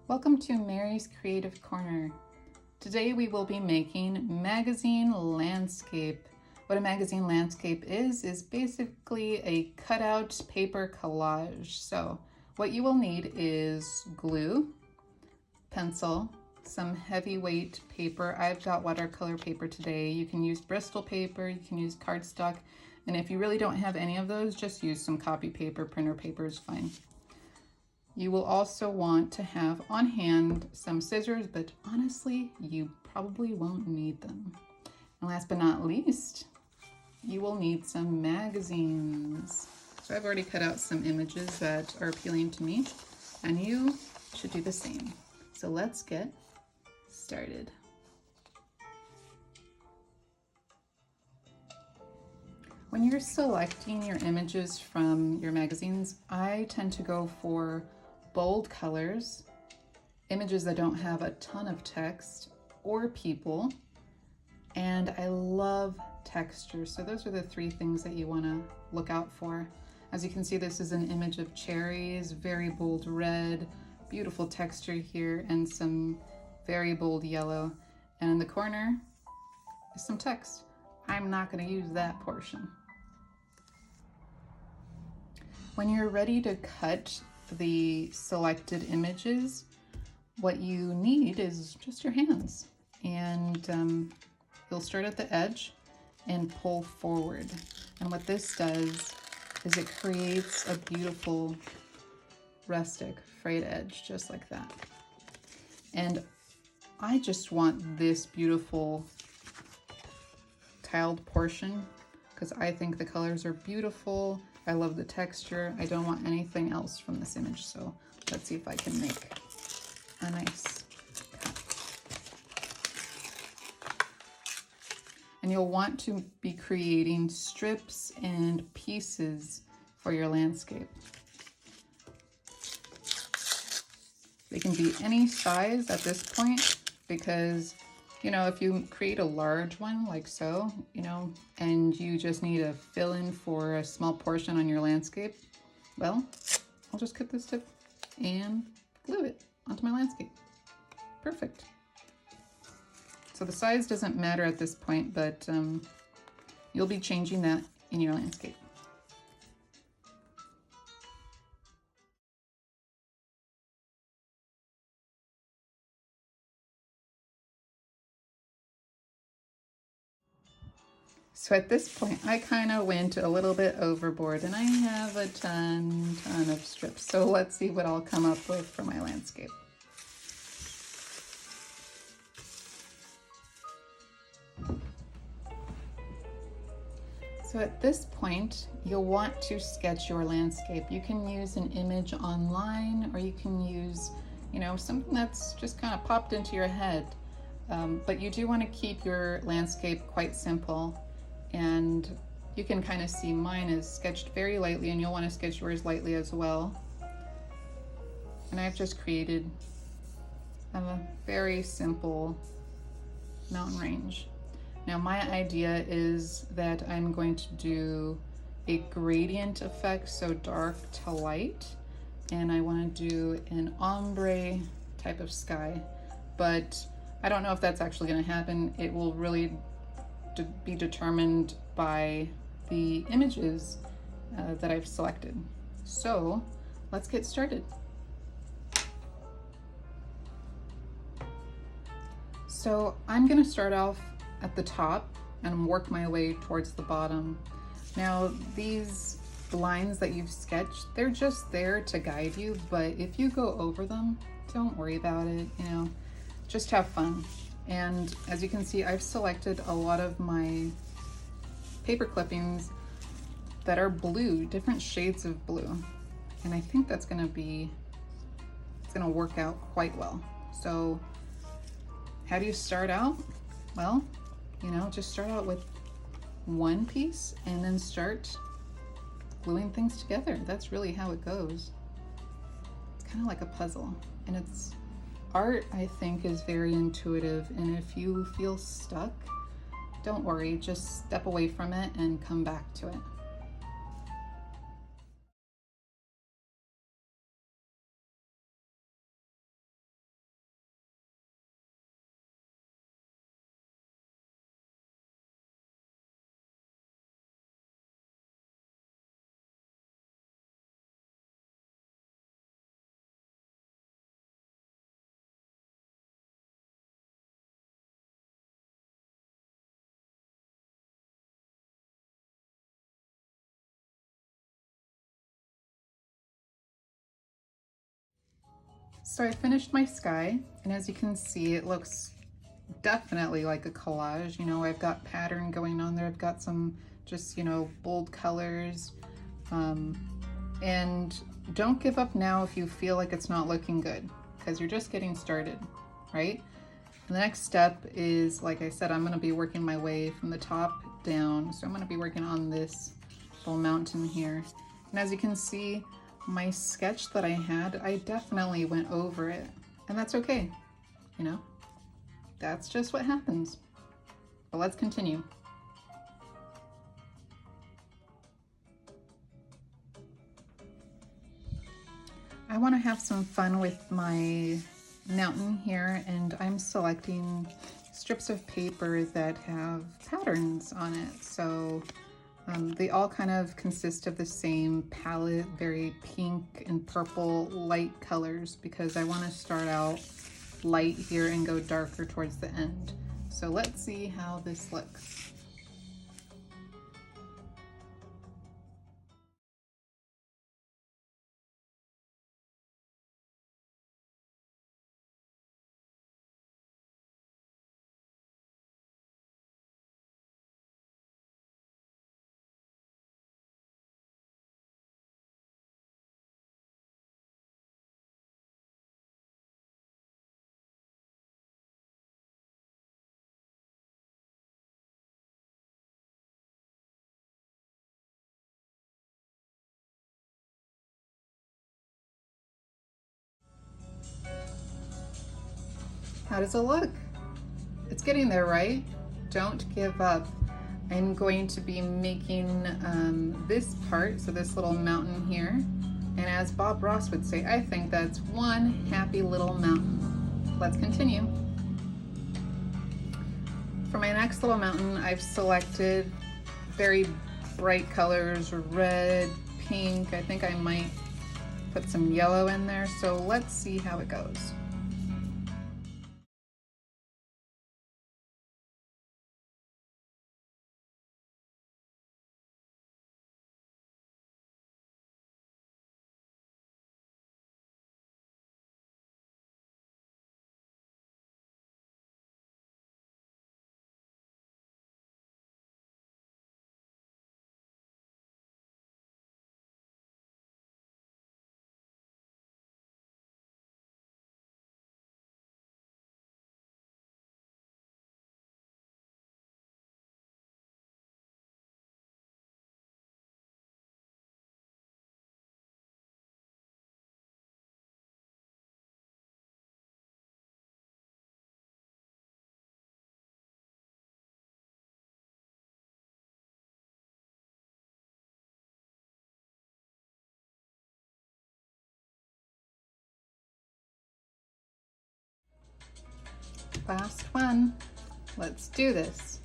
Welcome to Mary's Creative Corner. Today we will be making magazine landscape. What a magazine landscape is basically a cutout paper collage. So what you will need is glue, pencil, some heavyweight paper. I've got watercolor paper today. You can use Bristol paper, you can use cardstock, and if you really don't have any of those, just use some copy paper. Printer paper is fine. You will also want to have on hand some scissors, but honestly, you probably won't need them. And last but not least, you will need some magazines. So I've already cut out some images that are appealing to me, and you should do the same. So let's get started. When you're selecting your images from your magazines, I tend to go for bold colors, images that don't have a ton of text or people, and I love texture. So those are the three things that you want to look out for. As you can see, this is an image of cherries, very bold red, beautiful texture here, and some very bold yellow. And in the corner is some text. I'm not going to use that portion. When you're ready to cut the selected images, what you need is just your hands, and you'll start at the edge and pull forward. And what this does is it creates a beautiful rustic frayed edge, just like that. And I just want this beautiful tiled portion because I think the colors are beautiful. I love the texture. I don't want anything else from this image, so let's see if I can make a nice cut. And you'll want to be creating strips and pieces for your landscape. They can be any size at this point because, you know, if you create a large one like so, you know, and you just need to fill in for a small portion on your landscape, well, I'll just cut this tip and glue it onto my landscape. Perfect. So the size doesn't matter at this point, but you'll be changing that in your landscape. So at this point, I kind of went a little bit overboard and I have a ton of strips. So let's see what I'll come up with for my landscape. So at this point, you'll want to sketch your landscape. You can use an image online, or you can use, you know, something that's just kind of popped into your head. But you do want to keep your landscape quite simple. And you can kind of see mine is sketched very lightly, and you'll want to sketch yours lightly as well. And I've just created a very simple mountain range. Now my idea is that I'm going to do a gradient effect, so dark to light, and I want to do an ombre type of sky, but I don't know if that's actually going to happen. It will really be determined by the images that I've selected. So let's get started. So I'm going to start off at the top and work my way towards the bottom. Now these lines that you've sketched, they're just there to guide you, but if you go over them, don't worry about it, you know, just have fun. And as you can see, I've selected a lot of my paper clippings that are blue, different shades of blue. And I think that's gonna work out quite well. So how do you start out? Well, you know, just start out with one piece and then start gluing things together. That's really how it goes. It's kind of like a puzzle, and art, I think, is very intuitive, and if you feel stuck, don't worry, just step away from it and come back to it. So I finished my sky, and as you can see, it looks definitely like a collage. You know, I've got pattern going on there. I've got some just, you know, bold colors. And don't give up now if you feel like it's not looking good, because you're just getting started, right? The next step is, like I said, I'm going to be working my way from the top down. So I'm going to be working on this little mountain here. And as you can see, my sketch that I had, I definitely went over it. And that's okay, you know? That's just what happens. But let's continue. I want to have some fun with my mountain here, and I'm selecting strips of paper that have patterns on it. So they all kind of consist of the same palette, very pink and purple light colors, because I want to start out light here and go darker towards the end. So let's see how this looks. How does it look? It's getting there, right? Don't give up. I'm going to be making this part, so this little mountain here. And as Bob Ross would say, I think that's one happy little mountain. Let's continue. For my next little mountain, I've selected very bright colors, red, pink. I think I might put some yellow in there. So let's see how it goes. Last one. Let's do this.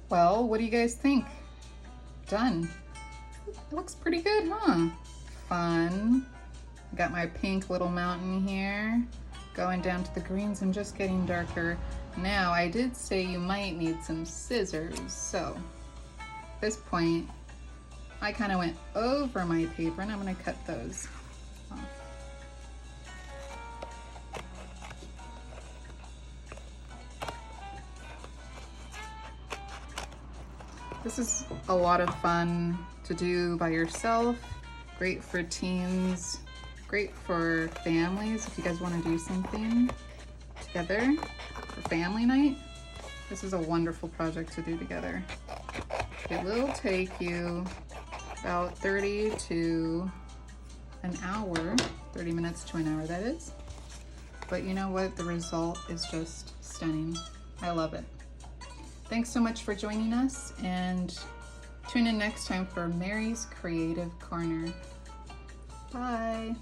Well, what do you guys think? Done. It looks pretty good, huh? Fun. Got my pink little mountain here, going down to the greens and just getting darker. Now, I did say you might need some scissors, so at this point, I kind of went over my paper and I'm gonna cut those off. This is a lot of fun to do by yourself, great for teens, great for families if you guys want to do something together for family night. This is a wonderful project to do together. It will take you about 30 to an hour, 30 minutes to an hour that is. But you know what? The result is just stunning. I love it. Thanks so much for joining us, and tune in next time for Mary's Creative Corner. Bye.